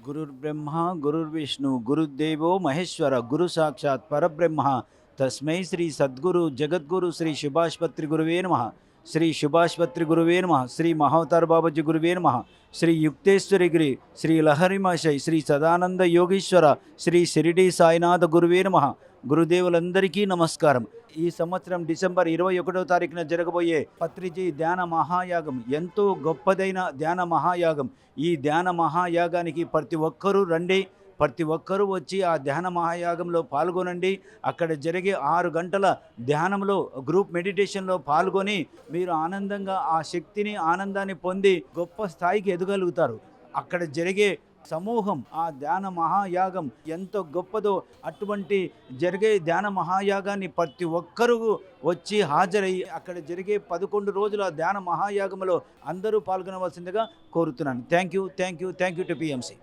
గురుర్బ్రహ్మ గురుర్విష్ణు గురుదేవో మహేశ్వర గురు సాక్షాత్ పరబ్రహ్మ తస్మై శ్రీ సద్గురు జగద్గురు శ్రీ శుభాష్పత్రి గురువే నమ శ్రీ శుభాష్పత్రి గురువే నమ శ్రీ మహావతార్ బాబాజీ గురువే నమ శ్రీ యుక్తేశ్వరి గిరి శ్రీ లహరిమాశై శ్రీ సదానంద యోగీశ్వర శ్రీ షిరిడి సాయినాథ గురువే నమ గురుదేవులందరికీ నమస్కారం. ఈ సంవత్సరం డిసెంబర్ 21వ తారీఖున జరగబోయే పత్రిజీ ధ్యాన మహాయాగం ఎంతో గొప్పదైన ధ్యాన మహాయాగం. ఈ ధ్యాన మహాయాగానికి ప్రతి ఒక్కరూ రండి, ప్రతి ఒక్కరూ వచ్చి ఆ ధ్యాన మహాయాగంలో పాల్గొనండి. అక్కడ జరిగే 6 గంటల ధ్యానంలో గ్రూప్ మెడిటేషన్లో పాల్గొని మీరు ఆనందంగా ఆ శక్తిని ఆనందాన్ని పొంది గొప్ప స్థాయికి ఎదగలుగుతారు. అక్కడ జరిగే సమూహం ఆ ధ్యాన మహాయాగం ఎంత గొప్పదో అటువంటి జరిగే ధ్యాన మహాయాగాన్ని ప్రతి ఒక్కరూ వచ్చి హాజరయ్యి అక్కడ జరిగే 11 రోజుల ధ్యాన మహాయాగంలో అందరూ పాల్గొనవలసిందిగా కోరుతున్నాను. Thank you to PMC.